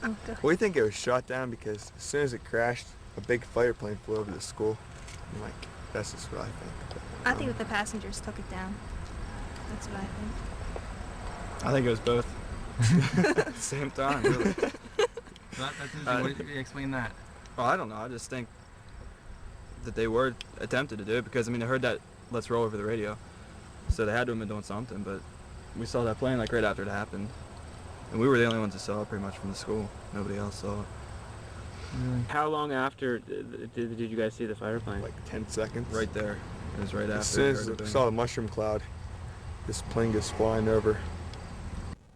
Oh, God. We think it was shot down because as soon as it crashed, a big fighter plane flew over the school. And, like, that's just what I think. I think that the passengers took it down. That's what I think. I think it was both. At the same time, really. That's interesting. What do you explain that? Well, I don't know. I just think that they were attempted to do it because, I mean, I heard that "Let's roll" over the radio, so they had to have been doing something. But we saw that plane like right after it happened, and we were the only ones that saw it pretty much from the school. Nobody else saw it. How long after did you guys see the fighter plane? Like 10 seconds. Right there. It was right after. As soon we as heard the we bang. saw the mushroom cloud, this plane goes flying over.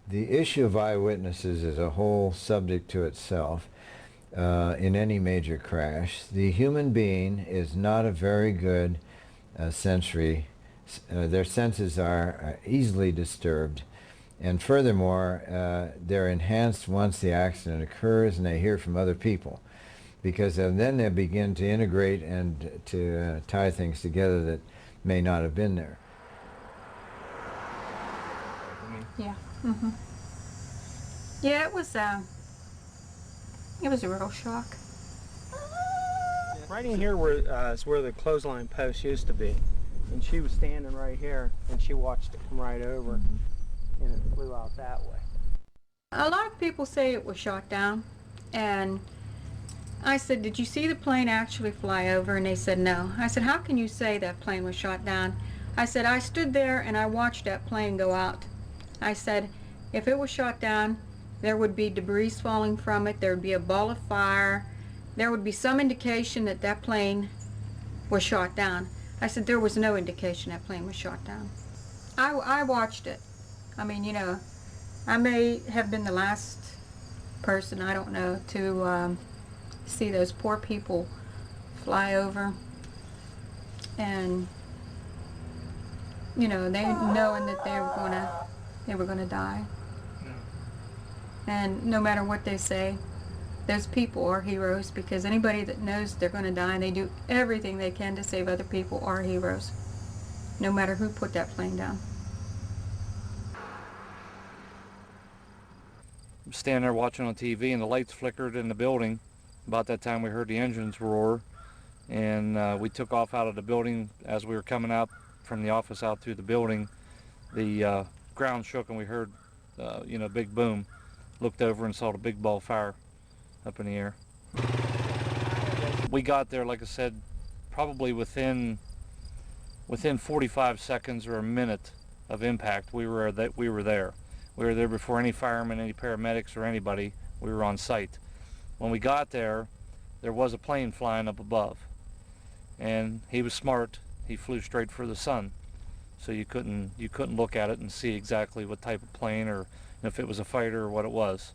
The issue of eyewitnesses is a whole subject to itself. In any major crash, the human being is not a very good sensory. Their senses are easily disturbed, and furthermore, they're enhanced once the accident occurs and they hear from other people, because then they begin to integrate and to tie things together that may not have been there. Yeah. Mm-hmm. Yeah, it was a real shock. Right in here is where the clothesline post used to be. And she was standing right here, and she watched it come right over, and it flew out that way. A lot of people say it was shot down, and I said, did you see the plane actually fly over? And they said no. I said, how can you say that plane was shot down? I said, I stood there and I watched that plane go out. I said, if it was shot down, there would be debris falling from it, there would be a ball of fire, there would be some indication that that plane was shot down. I said, there was no indication that plane was shot down. I watched it. I mean, you know, I may have been the last person, I don't know, to see those poor people fly over, and, you know, they knowing that they were gonna die. And no matter what they say, those people are heroes, because anybody that knows they're going to die and they do everything they can to save other people are heroes, no matter who put that plane down. I'm standing there watching on TV, and the lights flickered in the building. About that time we heard the engines roar, and we took off out of the building. As we were coming out from the office out through the building, the ground shook and we heard you know, big boom. Looked over and saw the big ball of fire up in the air. We got there, like I said, probably within 45 seconds or a minute of impact. We were there. We were there before any firemen, any paramedics, or anybody. We were on site. When we got there, there was a plane flying up above, and he was smart. He flew straight for the sun, so you couldn't look at it and see exactly what type of plane or if it was a fighter or what it was.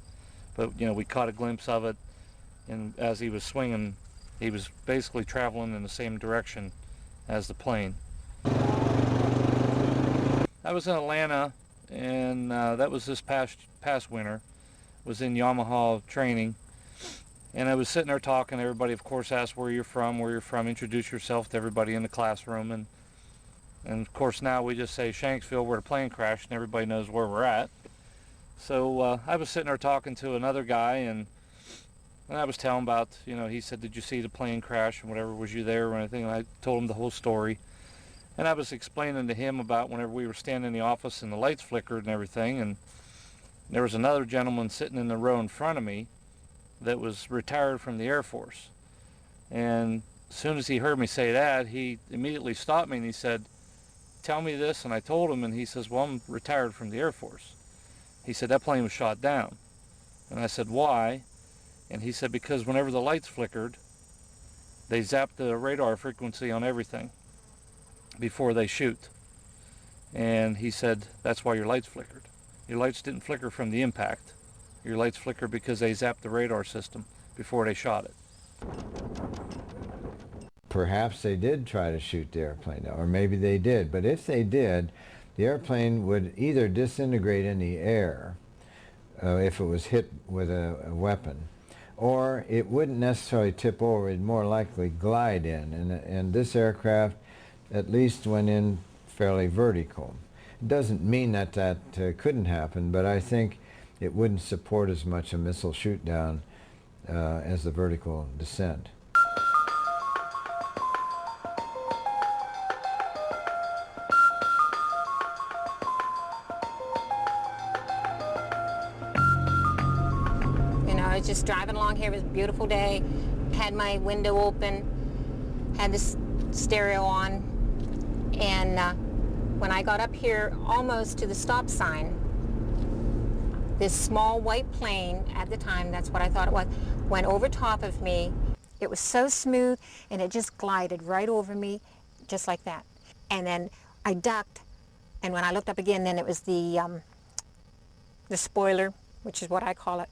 But, you know, we caught a glimpse of it, and as he was swinging, he was basically traveling in the same direction as the plane. I was in Atlanta, and that was this past winter. Was in Yamaha training, and I was sitting there talking. Everybody, of course, asked where you're from, introduce yourself to everybody in the classroom, and of course now we just say Shanksville, where the plane crashed, and everybody knows where we're at. So I was sitting there talking to another guy, and I was telling about, you know, he said, did you see the plane crash and whatever, was you there or anything? And I told him the whole story. And I was explaining to him about whenever we were standing in the office and the lights flickered and everything, and there was another gentleman sitting in the row in front of me that was retired from the Air Force. And as soon as he heard me say that, he immediately stopped me and he said, tell me this. And I told him, and he says, well, I'm retired from the Air Force. He said, that plane was shot down. And I said, why? And he said, because whenever the lights flickered, they zapped the radar frequency on everything before they shoot. And he said, that's why your lights flickered. Your lights didn't flicker from the impact. Your lights flickered because they zapped the radar system before they shot it. Perhaps they did try to shoot the airplane, or maybe they did. But if they did, the airplane would either disintegrate in the air if it was hit with a weapon, or it wouldn't necessarily tip over. It'd more likely glide in. And this aircraft at least went in fairly vertical. It doesn't mean that couldn't happen, but I think it wouldn't support as much a missile shoot down as the vertical descent. You know, I was just driving along here. It was a beautiful day. Had my window open, had this stereo on, and when I got up here almost to the stop sign, this small white plane, at the time, that's what I thought it was, went over top of me. It was so smooth, and it just glided right over me, just like that. And then I ducked, and when I looked up again, then it was the spoiler, which is what I call it,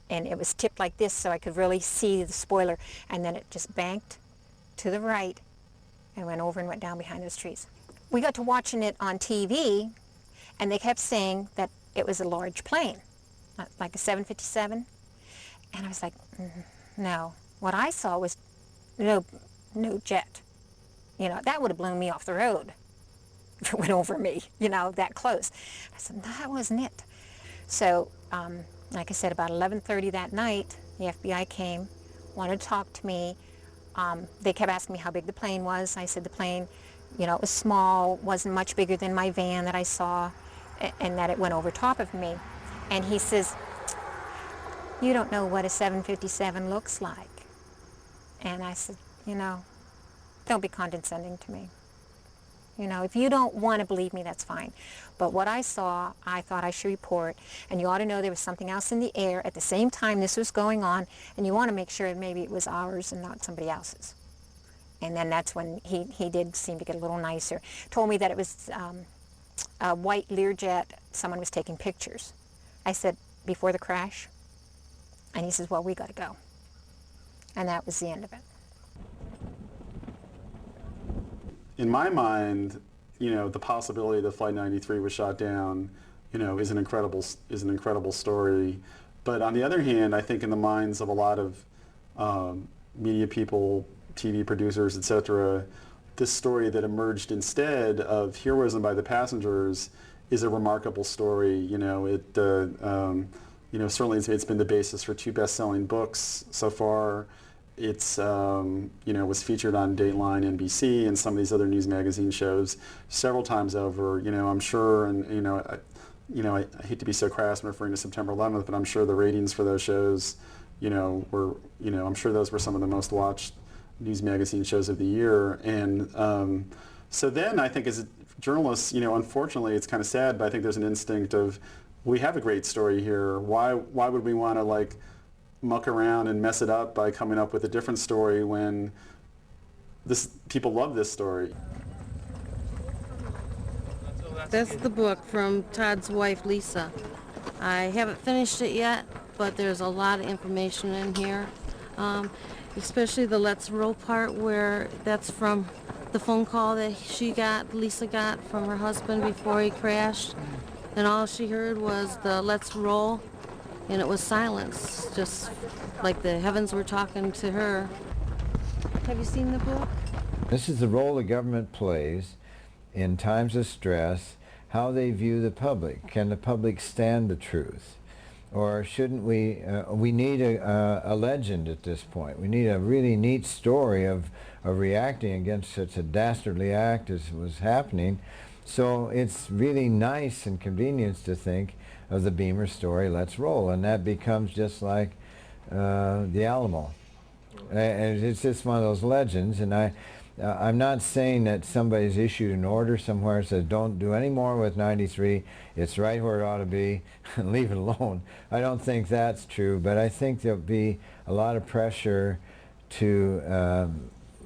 and it was tipped like this so I could really see the spoiler, and then it just banked to the right and went over and went down behind those trees. We got to watching it on TV, and they kept saying that it was a large plane, like a 757, and I was like, no. What I saw was no jet. You know, that would have blown me off the road if it went over me, you know, that close. I said, no, that wasn't it. So, like I said, about 11:30 that night, the FBI came, wanted to talk to me. They kept asking me how big the plane was. I said the plane, you know, it was small, wasn't much bigger than my van that I saw, and that it went over top of me. And he says, you don't know what a 757 looks like. And I said, you know, don't be condescending to me. You know, if you don't want to believe me, that's fine. But what I saw, I thought I should report. And you ought to know there was something else in the air at the same time this was going on, and you want to make sure maybe it was ours and not somebody else's. And then that's when he did seem to get a little nicer. Told me that it was a white Learjet. Someone was taking pictures. I said, before the crash? And he says, well, we got to go. And that was the end of it. In my mind, you know, the possibility that Flight 93 was shot down, you know, is an incredible story. But on the other hand, I think in the minds of a lot of media people, TV producers, etc., this story that emerged instead of heroism by the passengers is a remarkable story. You know, you know, certainly it's been the basis for 2 best-selling books so far. It's, you know, was featured on Dateline, NBC, and some of these other news magazine shows several times over. You know, I'm sure, and I hate to be so crass in referring to September 11th, but I'm sure the ratings for those shows, you know, were, you know, I'm sure those were some of the most watched news magazine shows of the year. And so then I think as journalists, you know, unfortunately it's kind of sad, but I think there's an instinct of, we have a great story here. Why would we want to, like, muck around and mess it up by coming up with a different story when people love this story? That's the book from Todd's wife, Lisa. I haven't finished it yet, but there's a lot of information in here, especially the let's roll part, where that's from the phone call that Lisa got from her husband before he crashed, and all she heard was the let's roll, and it was silence, just like the heavens were talking to her. Have you seen the book? This is the role the government plays in times of stress, how they view the public. Can the public stand the truth? Or shouldn't we need a legend at this point. We need a really neat story of reacting against such a dastardly act as was happening. So it's really nice and convenient to think of the Beamer story, let's roll, and that becomes just like the Alamo. And it's just one of those legends, and I'm not saying that somebody's issued an order somewhere that says don't do any more with 93, it's right where it ought to be, and leave it alone. I don't think that's true, but I think there'll be a lot of pressure to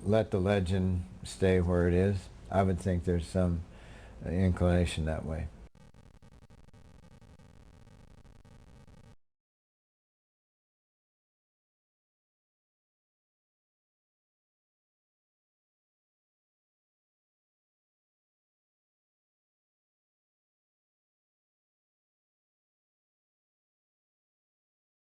let the legend stay where it is. I would think there's some inclination that way.